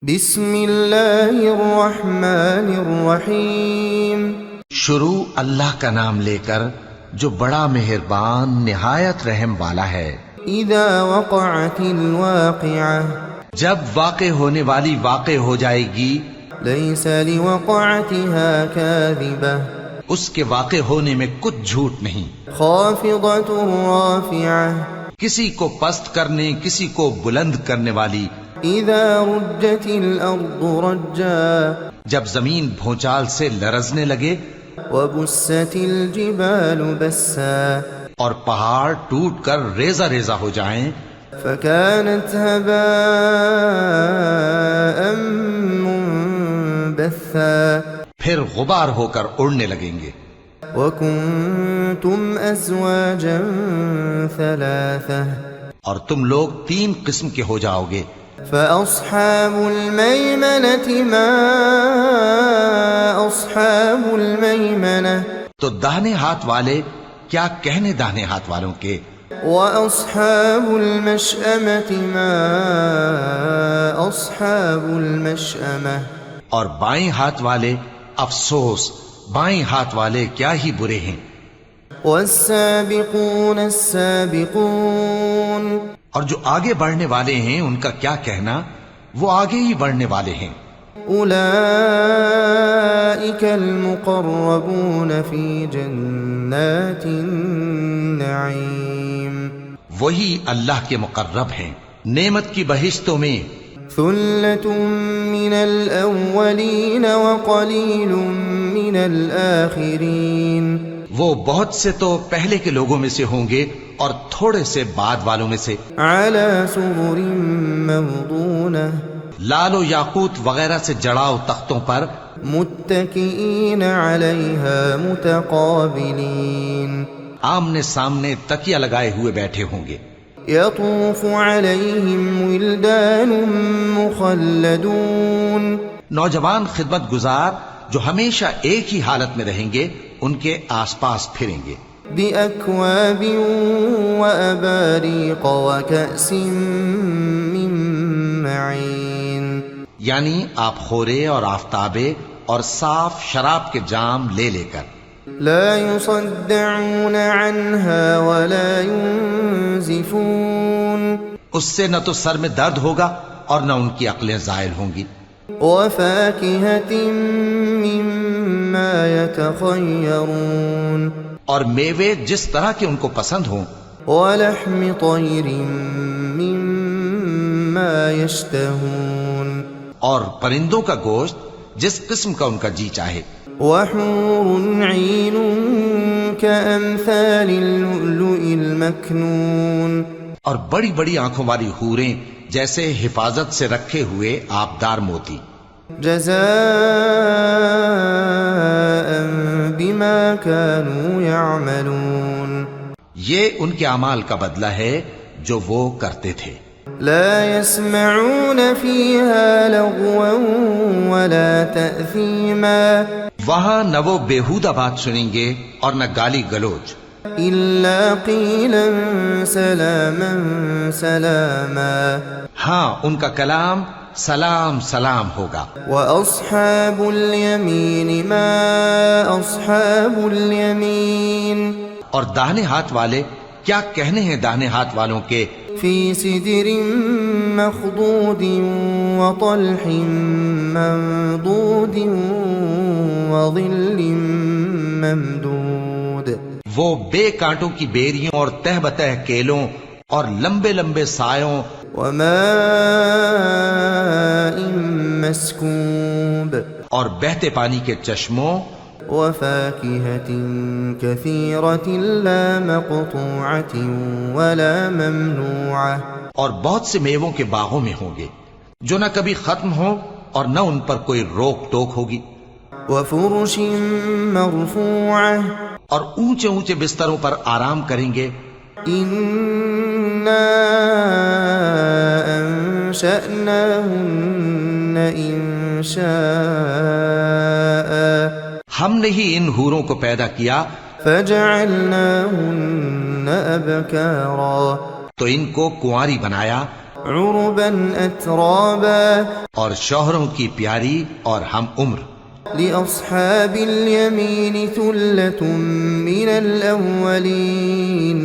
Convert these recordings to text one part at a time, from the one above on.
بسم اللہ الرحمن الرحیم۔ شروع اللہ کا نام لے کر جو بڑا مہربان نہایت رحم والا ہے۔ اذا وقعت الواقعہ، جب واقع ہونے والی واقع ہو جائے گی، لیس لوقعتها کاذبہ، اس کے واقع ہونے میں کچھ جھوٹ نہیں۔ خافضۃ رافعہ، کسی کو پست کرنے کسی کو بلند کرنے والی۔ اذا رجت الارض رجا، جب زمین بھونچال سے لرزنے لگے، وبست الجبال بسا، اور پہاڑ ٹوٹ کر ریزہ ریزہ ہو جائیں، فكانت هباء منبثا، پھر غبار ہو کر اڑنے لگیں گے۔ وكنتم ازواجا ثلاثة، اور تم لوگ 3 قسم کے ہو جاؤ گے۔ فأصحاب الميمنة ما أصحاب الميمنة، تو داہنے ہاتھ والے کیا کہنے داہنے ہاتھ والوں کے، وأصحاب المشأمة ما أصحاب المشأمة، اور بائیں ہاتھ والے افسوس بائیں ہاتھ والے کیا ہی برے ہیں۔ والسابقون السابقون، اور جو آگے بڑھنے والے ہیں ان کا کیا کہنا، وہ آگے ہی بڑھنے والے ہیں۔ اولئک المقربون فی جنات النعیم، وہی اللہ کے مقرب ہیں نعمت کی بہشتوں میں۔ ثلۃ من الاولین وقلیل من الآخرین، وہ بہت سے تو پہلے کے لوگوں میں سے ہوں گے اور تھوڑے سے بعد والوں میں سے۔ علی سرر موضونہ، لال و یاقوت وغیرہ سے جڑاؤ تختوں پر، متکئین علیہا متقابلین، آمنے سامنے تکیہ لگائے ہوئے بیٹھے ہوں گے۔ یطوف علیہم ولدان مخلدون، نوجوان خدمت گزار جو ہمیشہ ایک ہی حالت میں رہیں گے ان کے آس پاس پھریں گے۔ بأکواب وأباریق وکأس من معین، یعنی آپ خورے اور آفتابے اور صاف شراب کے جام لے لے کر۔ لا يصدعون عنها ولا ينزفون، اس سے نہ تو سر میں درد ہوگا اور نہ ان کی عقلیں زائل ہوں گی۔ وفاکہۃ مما یتخیرون، اور میوے جس طرح کے ان کو پسند ہوں۔ ولحم طیر مما یشتہون، اور پرندوں کا گوشت جس قسم کا ان کا جی چاہے۔ وحور عین کامثال اللؤلؤ المکنون، اور بڑی بڑی آنکھوں والی حوریں جیسے حفاظت سے رکھے ہوئے آبدار موتی۔ جزاء بما كانوا يعملون، یہ ان کے اعمال کا بدلہ ہے جو وہ کرتے تھے۔ لا يسمعون فيها لغوا ولا تأثیما، وہاں نہ وہ بیہودہ بات سنیں گے اور نہ گالی گلوچ، الا قیلا سلاما سلاما، ہاں ان کا کلام سلام سلام ہوگا۔ واصحاب الیمین ما اصحاب الیمین، اور داہنے ہاتھ والے کیا کہنے ہیں داہنے ہاتھ والوں کے، فی سدر مخضود وطلح منضود وظل ممدود، وہ بے کانٹوں کی بیریوں اور تہ بتہ کیلوں اور لمبے لمبے سایوں، وماء مسکوب، اور بہتے پانی کے چشموں، وفاکہۃ کثیرۃ لا مقطوعۃ ولا ممنوعۃ، اور بہت سے میووں کے باغوں میں ہوں گے جو نہ کبھی ختم ہوں اور نہ ان پر کوئی روک ٹوک ہوگی۔ وفرش مرفوعۃ، اور اونچے اونچے بستروں پر آرام کریں گے۔ انا انشأناہن انشاء، ہم نے ہی ان حوروں کو پیدا کیا، فجعلناہن ابکارا، تو ان کو کنواری بنایا، عربا أترابا اور شوہروں کی پیاری اور ہم عمر. لأصحاب اليمين ثلة من الأولين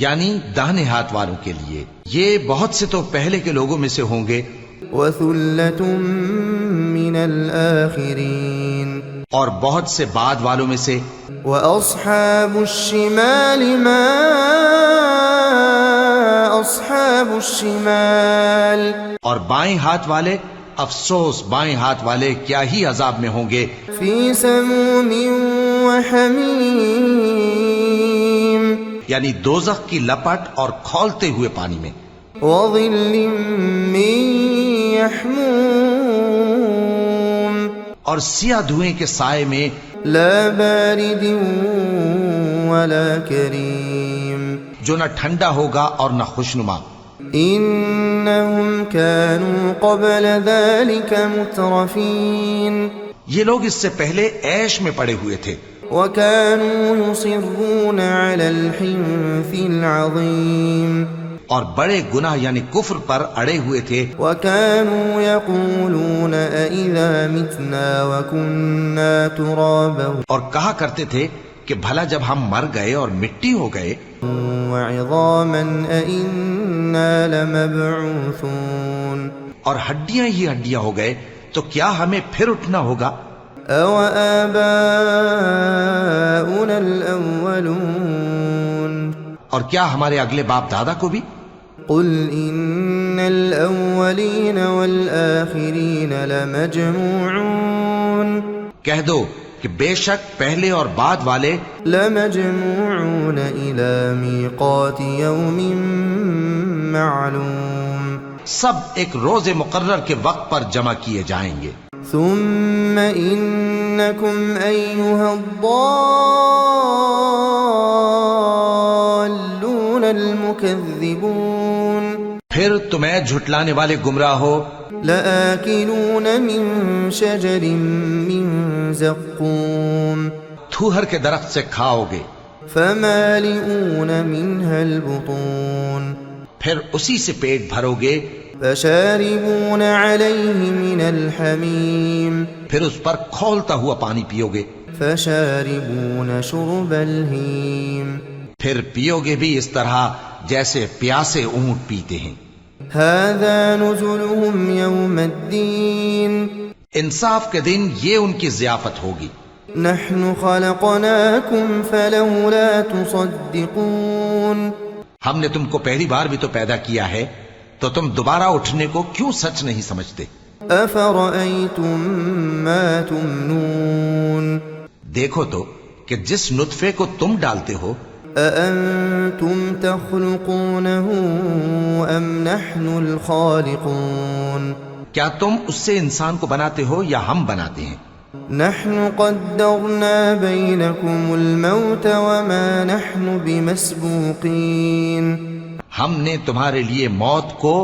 یعنی داہنے ہاتھ والوں کے لیے یہ بہت سے تو پہلے کے لوگوں میں سے ہوں گے وثلة من الآخرين اور بہت سے بعد والوں میں سے. وأصحاب الشمال ما أصحاب الشمال اور بائیں ہاتھ والے افسوس بائیں ہاتھ والے کیا ہی عذاب میں ہوں گے. في سموم وحميم یعنی دوزخ کی لپٹ اور کھولتے ہوئے پانی میں. وظل من يحموم اور سیاہ دھوئیں کے سائے میں. لا بارد ولا كريم جو نہ ٹھنڈا ہوگا اور نہ خوشنما. إنهم كانوا قبل ذلك مترفين یہ لوگ اس سے پہلے عیش میں پڑے ہوئے تھے وكانوا يصرون على الحنث العظيم اور بڑے گناہ یعنی کفر پر اڑے ہوئے تھے. وكانوا يقولون أإذا متنا وكنا ترابا اور کہا کرتے تھے کہ بھلا جب ہم مر گئے اور مٹی ہو گئے وعظاما أإنا لمبعوثون اور ہڈیاں ہی ہڈیاں ہو گئے تو کیا ہمیں پھر اٹھنا ہوگا. أَوَآبَاؤُنَا الْأَوَّلُونَ اور کیا ہمارے اگلے باپ دادا کو بھی. قُلْ إِنَّ الْأَوَّلِينَ وَالْآخِرِينَ لَمَجْمُوعُونَ کہہ دو کہ بے شک پہلے اور بعد والے لَمَجْمُوعُونَ إِلَى مِيقَاتِ يَوْمٍ مَّعْلُومٍ سب ایک روز مقرر کے وقت پر جمع کیے جائیں گے. ثم إنكم أيها الضالون المكذبون پھر تمہیں جھٹلانے والے گمراہ ہو. لآكلون من شجر من زقوم تھوہر کے درخت سے کھاؤ گے فمالئون منها البطون پھر اسی سے پیٹ بھرو گے. فشاربون عليه من الحميم پھر اس پر کھولتا ہوا پانی پیو گے. فشاربون شرب الهيم پھر پیو گے بھی اس طرح جیسے پیاسے اونٹ پیتے ہیں. هذا نزلهم يوم الدين انصاف کے دن یہ ان کی ضیافت ہوگی. نحن خلقناكم فلولا تصدقون ہم نے تم کو پہلی بار بھی تو پیدا کیا ہے تو تم دوبارہ اٹھنے کو کیوں سچ نہیں سمجھتے. أفرأيتم ما تمنون دیکھو تو کہ جس نطفے کو تم ڈالتے ہو أأنتم تخلقونه أم نحن الخالقون کیا تم اس سے انسان کو بناتے ہو یا ہم بناتے ہیں. نحن قدرنا بينكم الموت وما نحن بمسبوقين ہم نے تمہارے لیے موت کو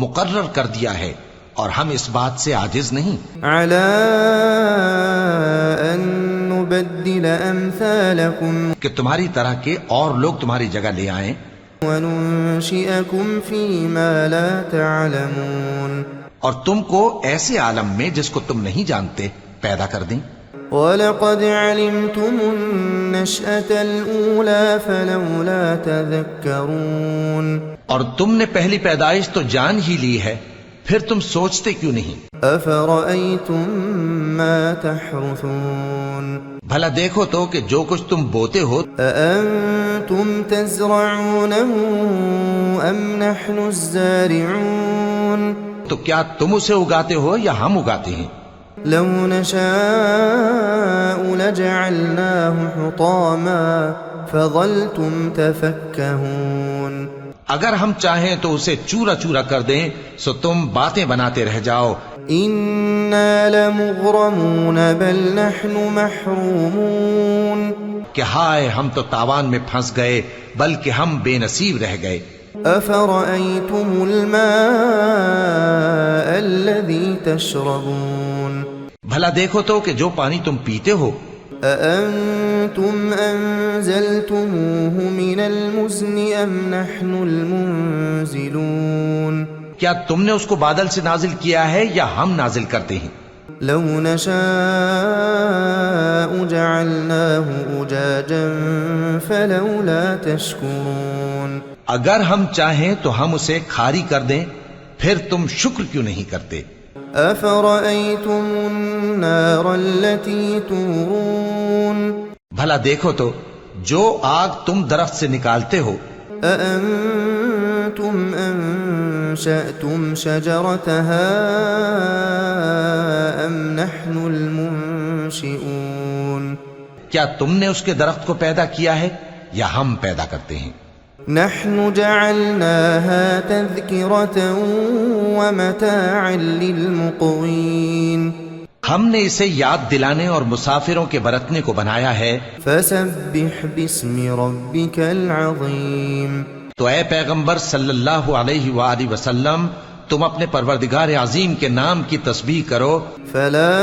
مقرر کر دیا ہے اور ہم اس بات سے عاجز نہیں. على أن نبدل أمثالكم کہ تمہاری طرح کے اور لوگ تمہاری جگہ لے آئیں وننشئكم فيما لا تعلمون اور تم کو ایسے عالم میں جس کو تم نہیں جانتے پیدا کر دیں. وَلَقَدْ عَلِمْتُمُ النَّشْأَةَ الْأُولَى فَلَوْلَا تَذَكَّرُونَ اور تم نے پہلی پیدائش تو جان ہی لی ہے پھر تم سوچتے کیوں نہیں. أَفَرَأَيْتُم مَّا تَحْرُثُونَ بھلا دیکھو تو کہ جو کچھ تم بوتے ہو أَأَنتُمْ تَزْرَعُونَهُ أَمْ نَحْنُ الزَّارِعُونَ تو کیا تم اسے اگاتے ہو یا ہم اگاتے ہیں. لو نشاء لجعلناه حطاما فظلتم تفكهون اگر ہم چاہیں تو اسے چورا چورا کر دیں سو تم باتیں بناتے رہ جاؤ. إنا لمغرمون بل نحن محرومون کہ ہائے ہم تو تاوان میں پھنس گئے بلکہ ہم بے نصیب رہ گئے. أفرأيتم الماء الذي تشربون بھلا دیکھو تو کہ جو پانی تم پیتے ہو أأنتم أنزلتموه من المزن أم نحن المنزلون کیا تم نے اس کو بادل سے نازل کیا ہے یا ہم نازل کرتے ہیں؟ لو نشاء جعلناه أجاجا فلولا تشكرون اگر ہم چاہیں تو ہم اسے کھاری کر دیں، پھر تم شکر کیوں نہیں کرتے؟ أفرأيتم النار التي تورون بھلا دیکھو تو جو آگ تم درخت سے نکالتے ہو، أأنتم أنشأتم شجرتها أم نحن المنشئون کیا تم نے اس کے درخت کو پیدا کیا ہے یا ہم پیدا کرتے ہیں؟ نحن جعلناها تذكرة ومتاعا للمقوين ہم نے اسے یاد دلانے اور مسافروں کے برتنے کو بنایا ہے۔ فسبح باسم ربك العظيم تو اے پیغمبر صلی اللہ علیہ وآلہ وسلم، تم اپنے پروردگار عظیم کے نام کی تسبیح کرو۔ فلا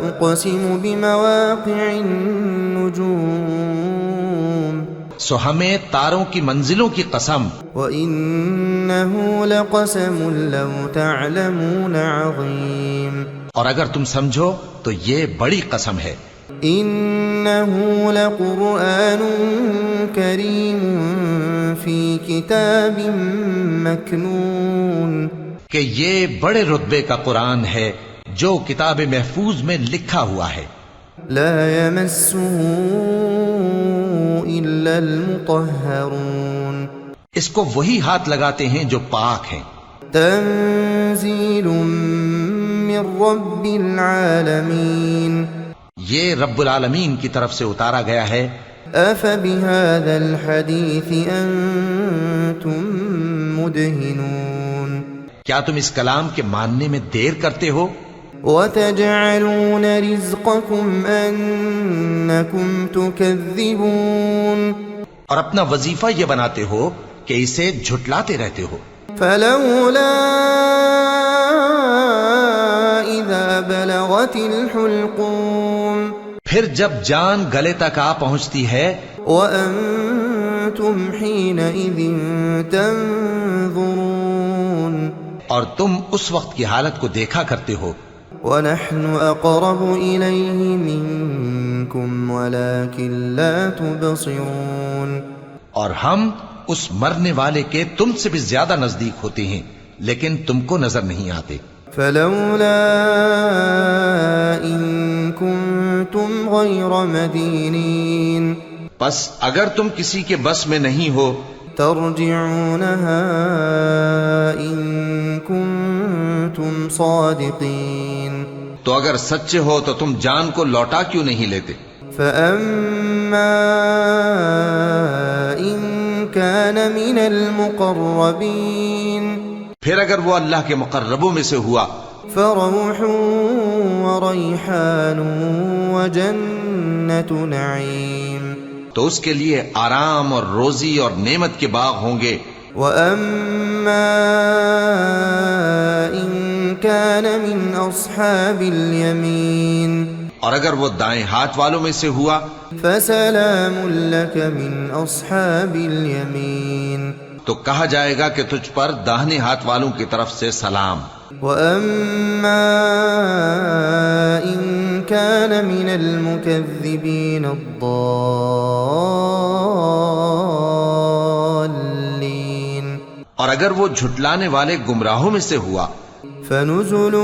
اقسم بمواقع النجوم سو ہمیں تاروں کی منزلوں کی قسم، وإنه لقسم لو تعلمون عظيم اور اگر تم سمجھو تو یہ بڑی قسم ہے۔ إنه لقرآن كريم في كتاب مكنون کہ یہ بڑے رتبے کا قرآن ہے جو کتاب محفوظ میں لکھا ہوا ہے۔ لا يمسه إلا المطهرون اس کو وہی ہاتھ لگاتے ہیں جو پاک ہیں۔ تنزيل من رب العالمين یہ رب العالمین کی طرف سے اتارا گیا ہے۔ أفبهذا الحديث أنتم مدهنون کیا تم اس کلام کے ماننے میں دیر کرتے ہو؟ وتجعلون رزقكم أنكم تكذبون اور اپنا وظیفہ یہ بناتے ہو کہ اسے جھٹلاتے رہتے ہو۔ فلولا إذا بلغت الحلقوم پھر جب جان گلے تک آ پہنچتی ہے، وأنتم حينئذ تنظرون اور تم اس وقت کی حالت کو دیکھا کرتے ہو، ونحن أقرب إليه منكم ولكن لا تبصرون اور ہم اس مرنے والے کے تم سے بھی زیادہ نزدیک ہوتے ہیں لیکن تم کو نظر نہیں آتے۔ فلولا إن كنتم غير مدينين پس اگر تم کسی کے بس میں نہیں ہو ترجعونها إن كنتم صادقين تو اگر سچے ہو تو تم جان کو لوٹا کیوں نہیں لیتے؟ فأما إن كان من المقربين پھر اگر وہ اللہ کے مقربوں میں سے ہوا فروح وريحان وجنة نعيم تو اس کے لیے آرام اور روزی اور نعمت کے باغ ہوں گے۔ وأما إن كان من أصحاب اليمين اور اگر وہ دائیں ہاتھ والوں میں سے ہوا فسلام لك من أصحاب اليمين تو کہا جائے گا کہ تجھ پر داہنے ہاتھ والوں کی طرف سے سلام۔ وأما إن كان من المكذبين الضالين اور اگر وہ جھٹلانے والے گمراہوں میں سے ہوا فنزل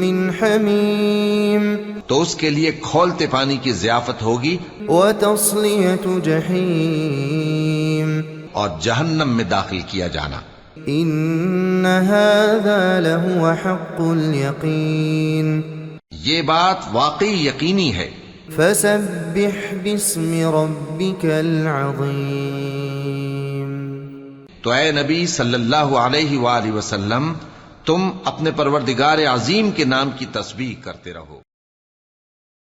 من حميم تو اس کے لیے کھولتے پانی کی ضیافت ہوگی وتصلية جحيم اور جہنم میں داخل کیا جانا۔ إن هذا لهو حق اليقين یہ بات واقعی یقینی ہے۔ فسبح باسم ربك العظيم تو اے نبی صلی اللہ علیہ وآلہ وسلم، تم اپنے پروردگار عظیم کے نام کی تسبیح کرتے رہو۔